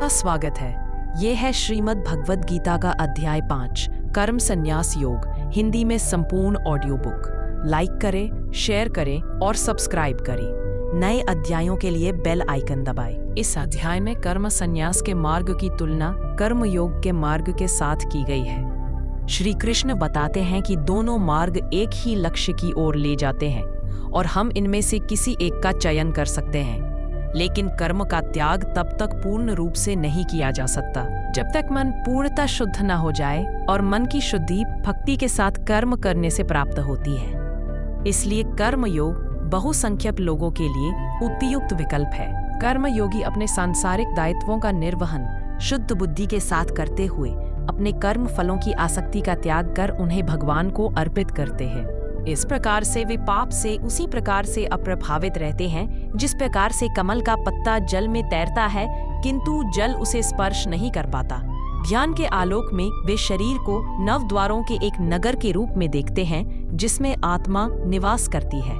का स्वागत है। ये है श्रीमद् भगवद गीता का अध्याय 5 कर्म संन्यास योग, हिंदी में संपूर्ण ऑडियो बुक। लाइक करें, शेयर करें और सब्सक्राइब करें। नए अध्यायों के लिए बेल आइकन दबाएं। इस अध्याय में कर्म संन्यास के मार्ग की तुलना कर्म योग के मार्ग के साथ की गई है। श्री कृष्ण बताते हैं कि दोनों मार्ग एक ही लक्ष्य की ओर ले जाते हैं और हम इनमें से किसी एक का चयन कर सकते हैं, लेकिन कर्म का त्याग तब तक पूर्ण रूप से नहीं किया जा सकता जब तक मन पूर्णतः शुद्ध न हो जाए, और मन की शुद्धि भक्ति के साथ कर्म करने से प्राप्त होती है। इसलिए कर्म योग बहुसंख्यक लोगों के लिए उपयुक्त विकल्प है। कर्म योगी अपने सांसारिक दायित्वों का निर्वहन शुद्ध बुद्धि के साथ करते हुए अपने कर्म फलों की आसक्ति का त्याग कर उन्हें भगवान को अर्पित करते हैं। इस प्रकार से वे पाप से उसी प्रकार से अप्रभावित रहते हैं जिस प्रकार से कमल का पत्ता जल में तैरता है किंतु जल उसे स्पर्श नहीं कर पाता। ध्यान के आलोक में वे शरीर को नव द्वारों के एक नगर के रूप में देखते हैं जिसमें आत्मा निवास करती है।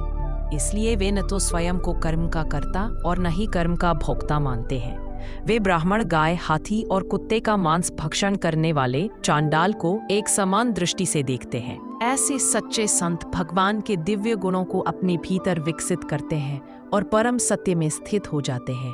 इसलिए वे न तो स्वयं को कर्म का कर्ता और न ही कर्म का भोक्ता मानते हैं। वे ब्राह्मण, गाय, हाथी और कुत्ते का मांस भक्षण करने वाले चांडाल को एक समान दृष्टि से देखते हैं। ऐसे सच्चे संत भगवान के दिव्य गुणों को अपने भीतर विकसित करते हैं और परम सत्य में स्थित हो जाते हैं।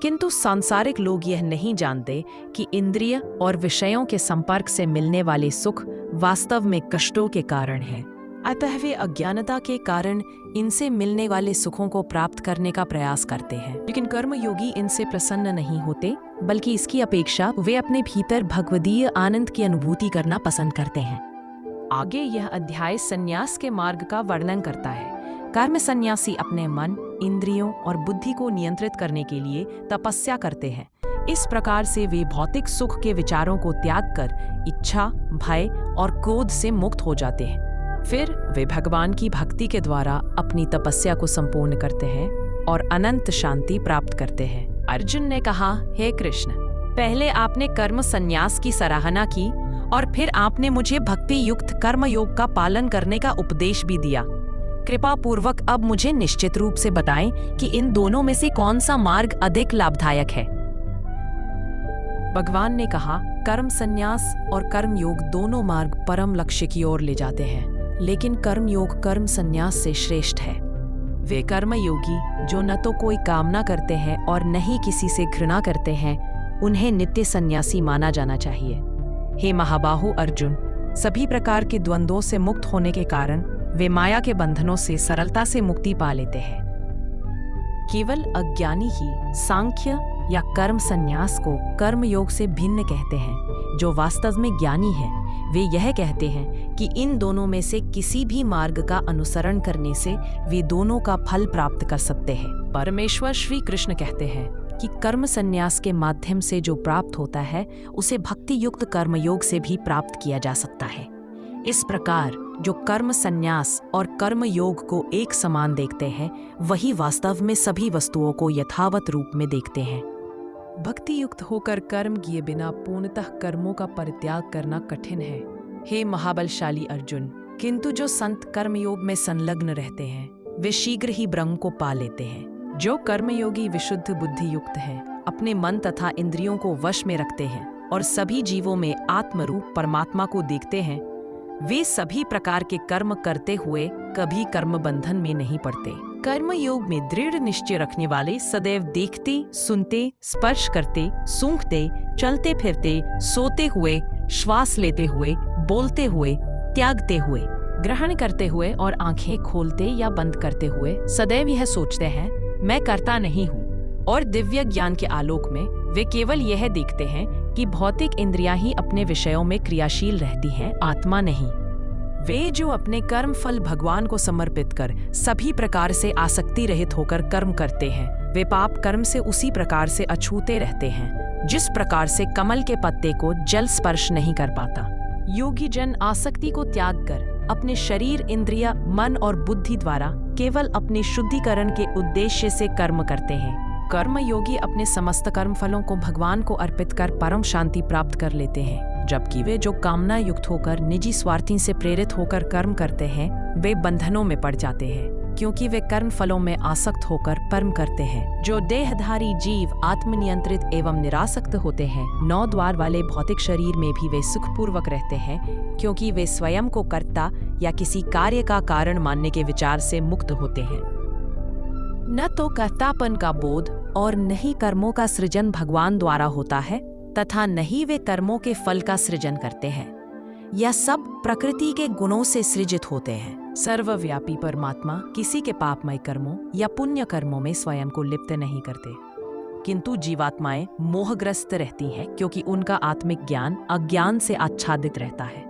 किंतु सांसारिक लोग यह नहीं जानते कि इंद्रिय और विषयों के संपर्क से मिलने वाले सुख वास्तव में कष्टों के कारण है। अतः वे अज्ञानता के कारण इनसे मिलने वाले सुखों को प्राप्त करने का प्रयास करते हैं, लेकिन कर्म योगी इनसे प्रसन्न नहीं होते, बल्कि इसकी अपेक्षा वे अपने भीतर भगवदीय आनंद की अनुभूति करना पसंद करते हैं। आगे यह अध्याय संन्यास के मार्ग का वर्णन करता है। कर्म संन्यासी अपने मन, इंद्रियों और बुद्धि को नियंत्रित करने के लिए तपस्या करते हैं। इस प्रकार से वे भौतिक सुख के विचारों को त्याग कर इच्छा, भय और क्रोध से मुक्त हो जाते हैं। फिर वे भगवान की भक्ति के द्वारा अपनी तपस्या को संपूर्ण करते हैं और अनंत शांति प्राप्त करते हैं। अर्जुन ने कहा, हे कृष्ण, पहले आपने कर्म संन्यास की सराहना की और फिर आपने मुझे भक्ति युक्त कर्म योग का पालन करने का उपदेश भी दिया। कृपा पूर्वक अब मुझे निश्चित रूप से बताएं कि इन दोनों में से कौन सा मार्ग अधिक लाभदायक है। भगवान ने कहा, कर्म संन्यास और कर्म योग दोनों मार्ग परम लक्ष्य की ओर ले जाते हैं, लेकिन कर्म योग कर्म संन्यास से श्रेष्ठ है। वे कर्म योगी जो न तो कोई कामना करते हैं और न ही किसी से घृणा करते हैं, उन्हें नित्य सन्यासी माना जाना चाहिए। हे महाबाहु अर्जुन, सभी प्रकार के द्वंद्वों से मुक्त होने के कारण वे माया के बंधनों से सरलता से मुक्ति पा लेते हैं। केवल अज्ञानी ही सांख्य या कर्म संन्यास को कर्म योग से भिन्न कहते हैं। जो वास्तव में ज्ञानी है वे यह कहते हैं कि इन दोनों में से किसी भी मार्ग का अनुसरण करने से वे दोनों का फल प्राप्त कर सकते हैं। परमेश्वर श्री कृष्ण कहते हैं कि कर्म संन्यास के माध्यम से जो प्राप्त होता है उसे भक्ति युक्त कर्मयोग से भी प्राप्त किया जा सकता है। इस प्रकार जो कर्म संन्यास और कर्म योग को एक समान देखते हैं, वही वास्तव में सभी वस्तुओं को यथावत रूप में देखते हैं। भक्ति युक्त होकर कर्म किए बिना पूर्णतः कर्मों का परित्याग करना कठिन है, हे महाबलशाली अर्जुन। किंतु जो संत कर्मयोग में संलग्न रहते हैं वे शीघ्र ही ब्रह्म को पा लेते हैं। जो कर्मयोगी विशुद्ध बुद्धि युक्त हैं, अपने मन तथा इंद्रियों को वश में रखते हैं और सभी जीवों में आत्मरूप परमात्मा को देखते हैं, वे सभी प्रकार के कर्म करते हुए कभी कर्म बंधन में नहीं पड़ते। कर्म योग में दृढ़ निश्चय रखने वाले सदैव देखते, सुनते, स्पर्श करते, सूंघते, चलते फिरते, सोते हुए, श्वास लेते हुए, बोलते हुए, त्यागते हुए, ग्रहण करते हुए और आंखें खोलते या बंद करते हुए सदैव यह सोचते हैं, मैं करता नहीं हूँ। और दिव्य ज्ञान के आलोक में वे केवल यह देखते हैं कि भौतिक इंद्रियां ही अपने विषयों में क्रियाशील रहती हैं, आत्मा नहीं। वे जो अपने कर्म फल भगवान को समर्पित कर सभी प्रकार से आसक्ति रहित होकर कर्म करते हैं, वे पाप कर्म से उसी प्रकार से अछूते रहते हैं जिस प्रकार से कमल के पत्ते को जल स्पर्श नहीं कर पाता। योगी जन आसक्ति को त्याग कर अपने शरीर, इंद्रिय, मन और बुद्धि द्वारा केवल अपने शुद्धिकरण के उद्देश्य से कर्म करते हैं। कर्म योगी अपने समस्त कर्म फलों को भगवान को अर्पित कर परम शांति प्राप्त कर लेते हैं, जबकि वे जो कामना युक्त होकर निजी स्वार्थी से प्रेरित होकर कर्म करते हैं वे बंधनों में पड़ जाते हैं। क्योंकि वे कर्म फलों में आसक्त होकर कर्म करते हैं। जो देहधारी जीव आत्मनियंत्रित एवं निरासक्त होते हैं, 9 द्वार वाले भौतिक शरीर में भी वे सुखपूर्वक रहते हैं, क्योंकि वे स्वयं को कर्ता या किसी कार्य का कारण मानने के विचार से मुक्त होते हैं। न तो कर्तापन का बोध और न ही कर्मों का सृजन भगवान द्वारा होता है, तथा न ही वे कर्मों के फल का सृजन करते हैं। यह सब प्रकृति के गुणों से सृजित होते हैं। सर्वव्यापी परमात्मा किसी के पापमय कर्मों या पुण्य कर्मों में स्वयं को लिप्त नहीं करते, किंतु जीवात्माएं मोहग्रस्त रहती हैं, क्योंकि उनका आत्मिक ज्ञान अज्ञान से आच्छादित रहता है।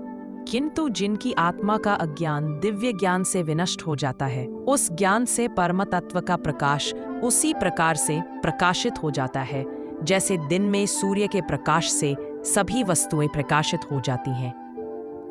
किंतु जिनकी आत्मा का अज्ञान दिव्य ज्ञान से विनष्ट हो जाता है, उस ज्ञान से परम तत्व का प्रकाश उसी प्रकार से प्रकाशित हो जाता है जैसे दिन में सूर्य के प्रकाश से सभी वस्तुएं प्रकाशित हो जाती हैं।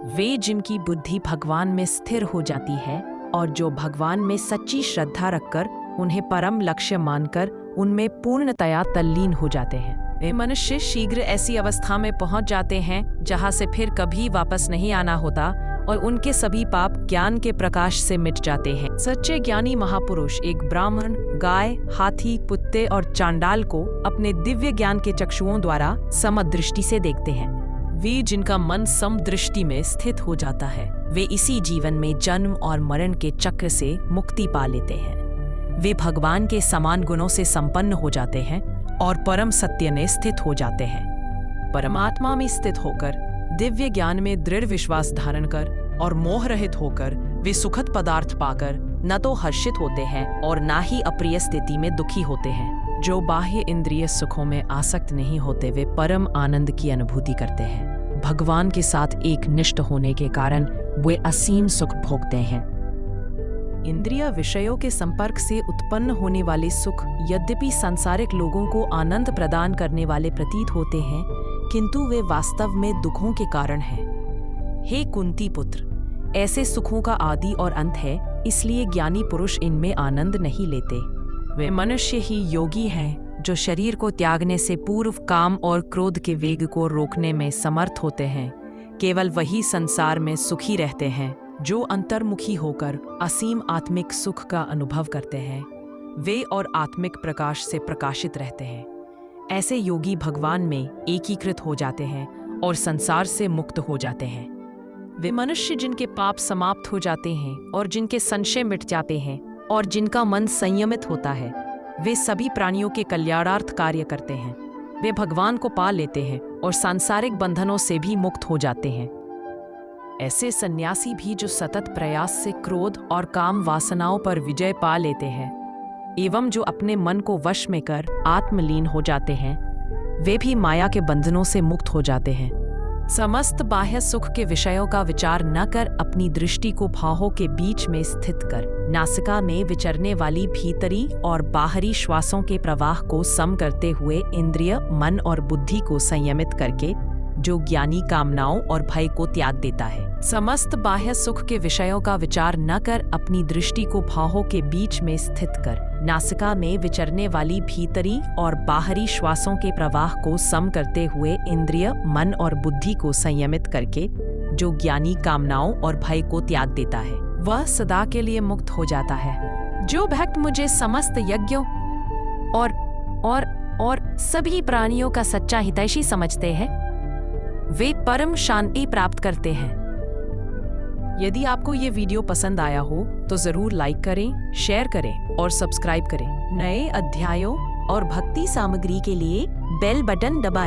वे जिनकी बुद्धि भगवान में स्थिर हो जाती है और जो भगवान में सच्ची श्रद्धा रखकर उन्हें परम लक्ष्य मानकर उनमें पूर्णतया तल्लीन हो जाते हैं, वे मनुष्य शीघ्र ऐसी अवस्था में पहुंच जाते हैं जहां से फिर कभी वापस नहीं आना होता और उनके सभी पाप ज्ञान के प्रकाश से मिट जाते हैं। सच्चे ज्ञानी महापुरुष एक ब्राह्मण, गाय, हाथी, कुत्ते और चांडाल को अपने दिव्य ज्ञान के चक्षुओं द्वारा समदृष्टि से देखते हैं। वे जिनका मन समदृष्टि में स्थित हो जाता है, वे इसी जीवन में जन्म और मरण के चक्र से मुक्ति पा लेते हैं। वे भगवान के समान गुणों से संपन्न हो जाते हैं और परम सत्य में स्थित हो जाते हैं। परमात्मा में स्थित होकर, दिव्य ज्ञान में दृढ़ विश्वास धारण कर और मोह रहित होकर वे सुखद पदार्थ पाकर न तो हर्षित होते हैं और ना ही अप्रिय स्थिति में दुखी होते हैं। जो बाह्य इंद्रिय सुखों में आसक्त नहीं होते, वे परम आनंद की अनुभूति करते हैं। भगवान के साथ एक निष्ठ होने के कारण वे असीम सुख भोगते हैं। इंद्रिय विषयों के संपर्क से उत्पन्न होने वाले सुख यद्यपि सांसारिक लोगों को आनंद प्रदान करने वाले प्रतीत होते हैं, किंतु वे वास्तव में दुखों के कारण हैं। हे कुंती पुत्र, ऐसे सुखों का आदि और अंत है, इसलिए ज्ञानी पुरुष इनमें आनंद नहीं लेते। वे मनुष्य ही योगी हैं जो शरीर को त्यागने से पूर्व काम और क्रोध के वेग को रोकने में समर्थ होते हैं। केवल वही संसार में सुखी रहते हैं जो अंतर्मुखी होकर असीम आत्मिक सुख का अनुभव करते हैं। वे और आत्मिक प्रकाश से प्रकाशित रहते हैं। ऐसे योगी भगवान में एकीकृत हो जाते हैं और संसार से मुक्त हो जाते हैं। वे मनुष्य जिनके पाप समाप्त हो जाते हैं और जिनके संशय मिट जाते हैं और जिनका मन संयमित होता है, वे सभी प्राणियों के कल्याणार्थ कार्य करते हैं। वे भगवान को पा लेते हैं और सांसारिक बंधनों से भी मुक्त हो जाते हैं। ऐसे सन्यासी भी जो सतत प्रयास से क्रोध और काम वासनाओं पर विजय पा लेते हैं एवं जो अपने मन को वश में कर आत्मलीन हो जाते हैं, वे भी माया के बंधनों से मुक्त हो जाते हैं। समस्त बाह्य सुख के विषयों का विचार न कर अपनी दृष्टि को भावों के बीच में स्थित कर नासिका में विचरने वाली भीतरी और बाहरी श्वासों के प्रवाह को सम करते हुए इंद्रिय, मन और बुद्धि को संयमित करके जो ज्ञानी कामनाओं और भय को त्याग देता है। समस्त बाह्य सुख के विषयों का विचार न कर अपनी दृष्टि को भावों के बीच में स्थित कर नासिका में विचरने वाली भीतरी और बाहरी श्वासों के प्रवाह को सम करते हुए इंद्रिय, मन और बुद्धि को संयमित करके जो ज्ञानी कामनाओं और भय को त्याग देता है, वह सदा के लिए मुक्त हो जाता है। जो भक्त मुझे समस्त यज्ञों और सभी प्राणियों का सच्चा हितैषी समझते हैं, वे परम शांति प्राप्त करते हैं। यदि आपको ये वीडियो पसंद आया हो तो जरूर लाइक करें, शेयर करें और सब्सक्राइब करें। नए अध्यायों और भक्ति सामग्री के लिए बेल बटन दबाएं।